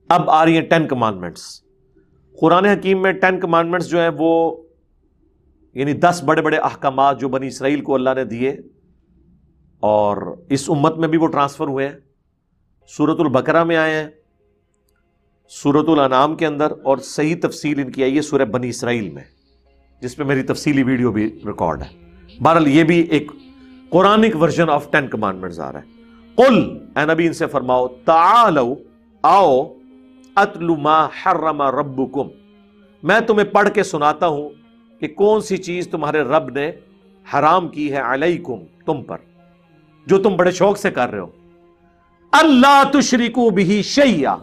اب آ رہی ہیں 10 کمانڈمنٹس. قرآن حکیم میں 10 کمانڈمنٹس جو ہیں وہ یعنی 10 بڑے بڑے احکامات جو بنی اسرائیل کو اللہ نے دیے اور اس امت میں بھی وہ ٹرانسفر ہوئے ہیں. سورۃ البقرہ میں آئے ہیں, سورۃ الانعام کے اندر, اور صحیح تفصیل ان کی آئی ہے سورہ بنی اسرائیل میں, جس پہ میری تفصیلی ویڈیو بھی ریکارڈ ہے. بہرحال یہ بھی ایک قرآنک ورژن آف 10 کمانڈمنٹس آ رہا ہے. قل, اے نبی ان سے فرماؤ, تعالو, آؤ, اتلو ما حرم ربکم, میں تمہیں پڑھ کے سناتا ہوں کہ کون سی چیز تمہارے رب نے حرام کی ہے, علیکم, تم پر, جو تم بڑے شوق سے کر رہے ہو. اللہ تشرکو بہ شیئا,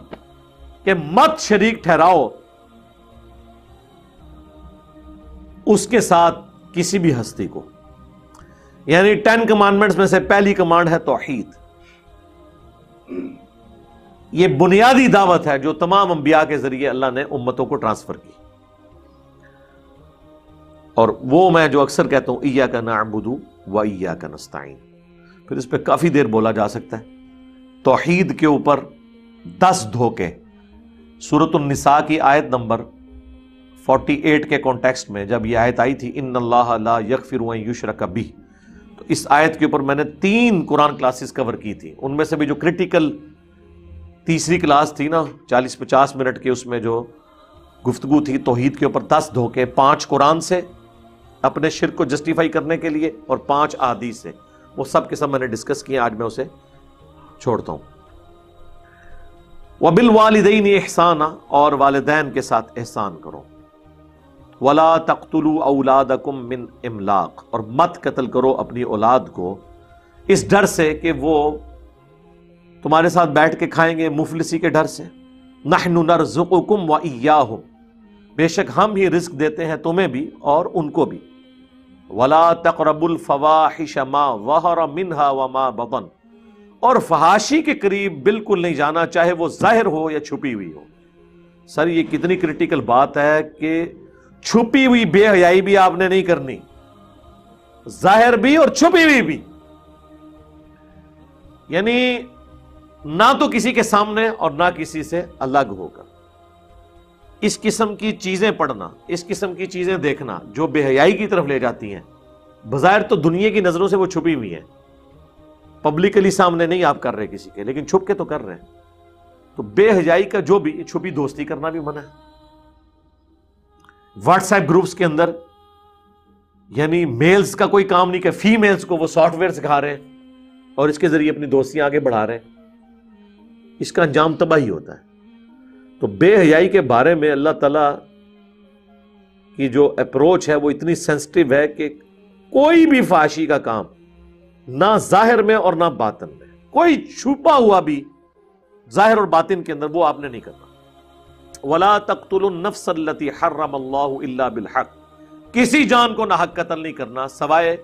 کہ مت شریک ٹھہراؤ اس کے ساتھ کسی بھی ہستی کو. یعنی 10 کمانڈمنٹس میں سے پہلی کمانڈ ہے توحید. یہ بنیادی دعوت ہے جو تمام انبیاء کے ذریعے اللہ نے امتوں کو ٹرانسفر کی. اور وہ میں جو اکثر کہتا ہوں, ایاک نعبد و ایاک نستعین, پھر اس پہ کافی دیر بولا جا سکتا ہے. توحید کے اوپر 10 دھوکے سورۃ النساء کی آیت نمبر 48 کے کانٹیکسٹ میں جب یہ آیت آئی تھی, ان اللہ لا یغفر ان یشرک بہ, تو اس آیت کے اوپر میں نے 3 قرآن کلاسز کور کی تھی. ان میں سے بھی جو کرٹیکل تیسری کلاس تھی نا 40-50 منٹ کے, اس میں جو گفتگو تھی توحید کے اوپر 10 دھوکے, 5 قرآن سے اپنے شرک کو جسٹیفائی کرنے کے لیے اور 5 احادیث سے, وہ سب کے سب میں نے ڈسکس کیے. آج میں اسے چھوڑتا ہوں. وَبِالْوَالِدَيْنِ احسانا, اور والدین کے ساتھ احسان کرو. وَلَا تَقْتُلُوا أَوْلَادَكُمْ مِنْ إِمْلَاقٍ, اور مت قتل کرو اپنی اولاد کو اس ڈر سے کہ وہ تمہارے ساتھ بیٹھ کے کھائیں گے, مفلسی کے ڈر سے. نَحْنُ نَرْزُقُكُمْ وَإِيَّاهُمْ, بے شک ہم ہی رزق دیتے ہیں تمہیں بھی اور ان کو بھی. وَلَا تَقْرَبُوا الْفَوَاحِشَ مَا ظَهَرَ مِنْهَا وَمَا بَطَنَ, اور فحاشی کے قریب بالکل نہیں جانا, چاہے وہ ظاہر ہو یا چھپی ہوئی ہو. سر یہ کتنی کرٹیکل بات ہے کہ چھپی ہوئی بے حیائی بھی آپ نے نہیں کرنی, ظاہر بھی اور چھپی ہوئی بھی. یعنی نہ تو کسی کے سامنے اور نہ کسی سے الگ ہوگا. اس قسم کی چیزیں پڑھنا, اس قسم کی چیزیں دیکھنا جو بے حیائی کی طرف لے جاتی ہیں, بظاہر تو دنیا کی نظروں سے وہ چھپی ہوئی ہیں, پبلکلی سامنے نہیں آپ کر رہے کسی کے, لیکن چھپ کے تو کر رہے ہیں. تو بے حیائی کا جو بھی چھپی دوستی کرنا بھی منع ہے. واٹس ایپ گروپس کے اندر یعنی میلز کا کوئی کام نہیں کہ فیمیلز کو وہ سافٹ ویئر سکھا رہے ہیں اور اس کے ذریعے اپنی دوستیاں آگے بڑھا رہے ہیں. اس کا انجام تباہی ہوتا ہے. تو بے حیائی کے بارے میں اللہ تعالیٰ کی جو اپروچ ہے وہ اتنی سینسٹیو ہے کہ کوئی بھی فحاشی کا کام نہ ظاہر میں اور نہ باطن میں, کوئی چھپا ہوا بھی ظاہر اور باطن کے اندر وہ آپ نے نہیں کرنا. وَلَا تَقْتُلُوا النَّفْسَ الَّتِي حَرَّمَ اللَّهُ إِلَّا بِالْحَقِّ, کسی جان کو ناحق قتل نہیں کرنا سوائے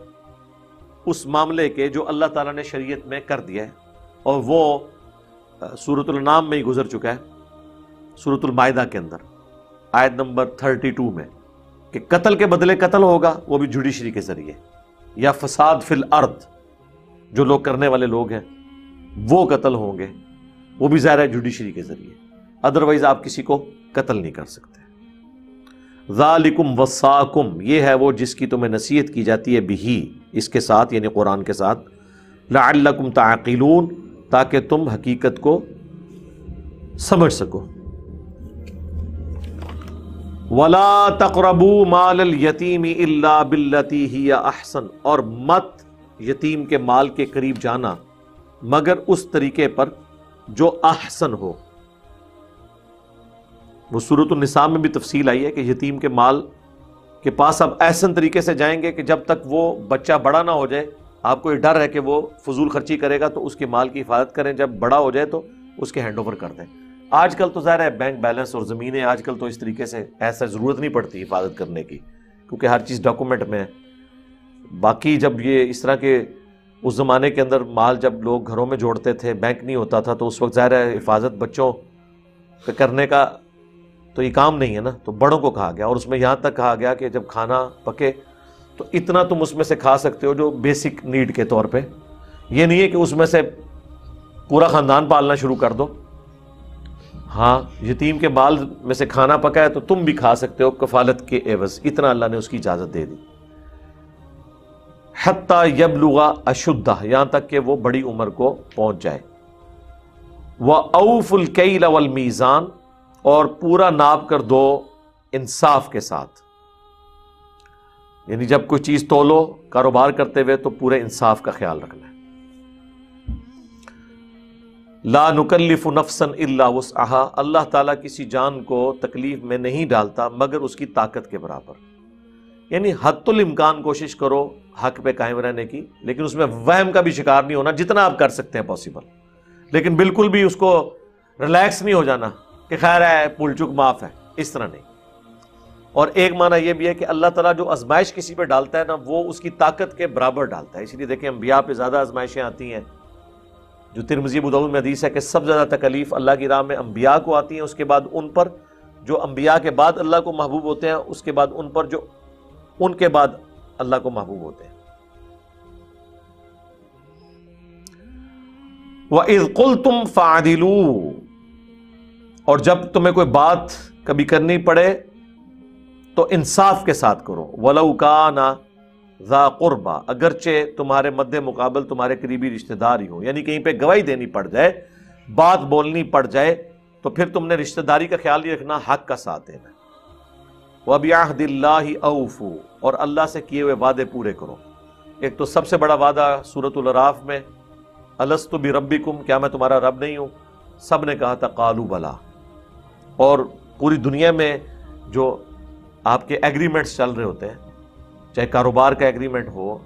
اس معاملے کے جو اللہ تعالیٰ نے شریعت میں کر دیا ہے, اور وہ سورۃ الانعام میں ہی گزر چکا ہے, سورۃ المائدہ کے اندر آیت نمبر 32 میں, کہ قتل کے بدلے قتل ہوگا, وہ بھی جوڈیشری کے ذریعے, یا فساد فی الارض جو لوگ کرنے والے لوگ ہیں وہ قتل ہوں گے, وہ بھی ظاہر ہے جوڈیشری کے ذریعے, ادروائز آپ کسی کو قتل نہیں کر سکتے. ذالکم وصاکم, یہ ہے وہ جس کی تمہیں نصیحت کی جاتی ہے, بہی, اس کے ساتھ یعنی قرآن کے ساتھ, لعلکم تعقلون, تاکہ تم حقیقت کو سمجھ سکو. وَلَا تَقْرَبُوا مَالَ الْيَتِيمِ إِلَّا بِالَّتِي هِيَ أَحْسَنُ, اور مت یتیم کے مال کے قریب جانا مگر اس طریقے پر جو احسن ہو. وہ سورۃ النساء میں بھی تفصیل آئی ہے کہ یتیم کے مال کے پاس آپ احسن طریقے سے جائیں گے کہ جب تک وہ بچہ بڑا نہ ہو جائے, آپ کو یہ ڈر ہے کہ وہ فضول خرچی کرے گا, تو اس کے مال کی حفاظت کریں, جب بڑا ہو جائے تو اس کے ہینڈ اوور کر دیں. آج کل تو ظاہر ہے بینک بیلنس اور زمینیں آج کل تو اس طریقے سے ایسا ضرورت نہیں پڑتی حفاظت کرنے کی, کیونکہ ہر چیز ڈاکومنٹ میں ہے. باقی جب یہ اس طرح کے اس زمانے کے اندر مال جب لوگ گھروں میں جوڑتے تھے, بینک نہیں ہوتا تھا, تو اس وقت ظاہر ہے حفاظت بچوں پہ کرنے کا تو یہ کام نہیں ہے نا, تو بڑوں کو کہا گیا, اور اس میں یہاں تک کہا گیا کہ جب کھانا پکے تو اتنا تم اس میں سے کھا سکتے ہو جو بیسک نیڈ کے طور پہ, یہ نہیں ہے کہ اس میں سے پورا خاندان پالنا شروع کر دو. ہاں یتیم کے بال میں سے کھانا پکا ہے تو تم بھی کھا سکتے ہو کفالت کے عوض، اتنا اللہ نے اس کی اجازت دے دی. حتی یبلغ اشدہ، یہاں تک کہ وہ بڑی عمر کو پہنچ جائے. وَأَوْفُوا الْكَيْلَ وَالْمِيزَانَ، اور پورا ناپ کر دو انصاف کے ساتھ. یعنی جب کوئی چیز تولو کاروبار کرتے ہوئے تو پورے انصاف کا خیال رکھنا ہے. لا نکلف نفسا الا وسعها، اللہ تعالیٰ کسی جان کو تکلیف میں نہیں ڈالتا مگر اس کی طاقت کے برابر. یعنی حد الامکان کوشش کرو حق پہ قائم رہنے کی، لیکن اس میں وہم کا بھی شکار نہیں ہونا، جتنا آپ کر سکتے ہیں پاسبل. لیکن بالکل بھی اس کو ریلیکس نہیں ہو جانا کہ خیر ہے پھول چک معاف ہے، اس طرح نہیں. اور ایک معنی یہ بھی ہے کہ اللہ تعالیٰ جو آزمائش کسی پہ ڈالتا ہے نا، وہ اس کی طاقت کے برابر ڈالتا ہے. اسی لیے دیکھیں انبیاء پہ زیادہ آزمائشیں آتی ہیں. جو ترمذی ابو داؤد میں حدیث ہے کہ سب سے زیادہ تکلیف اللہ کی راہ میں انبیاء کو آتی ہیں، اس کے بعد ان پر جو انبیاء کے بعد اللہ کو محبوب ہوتے ہیں، اس کے بعد ان پر جو ان کے بعد اللہ کو محبوب ہوتے ہیں. وَإِذْ قُلْتُمْ فَعَدِلُوا، اور جب تمہیں کوئی بات کبھی کرنی پڑے تو انصاف کے ساتھ کرو. وَلَوْ كَانَ ذا قربا، اگرچہ تمہارے مد مقابل تمہارے قریبی رشتہ دار ہی ہو. یعنی کہیں پہ گواہی دینی پڑ جائے، بات بولنی پڑ جائے، تو پھر تم نے رشتہ داری کا خیال نہیں رکھنا، حق کا ساتھ دینا. وَبِعَهْدِ اللَّهِ أَوْفُوا، اور اللہ سے کیے ہوئے وعدے پورے کرو. ایک تو سب سے بڑا وعدہ سورۃ الاعراف میں الست بربکم، کیا میں تمہارا رب نہیں ہوں؟ سب نے کہا تھا قالوا بلا. اور پوری دنیا میں جو آپ کے ایگریمنٹس چل رہے ہوتے ہیں، چاہے کاروبار کا ایگریمنٹ ہو،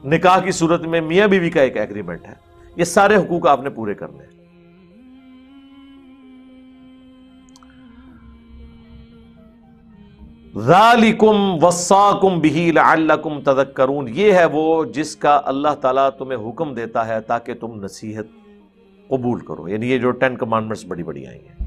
نکاح کی صورت میں میاں بیوی کا ایک ایگریمنٹ ہے، یہ سارے حقوق آپ نے پورے کرنے ہیں. ذالکم وصاکم بہ لعلکم تذکرون، یہ ہے وہ جس کا اللہ تعالیٰ تمہیں حکم دیتا ہے تاکہ تم نصیحت قبول کرو. یعنی یہ جو 10 کمانڈمنٹس بڑی بڑی آئی ہیں.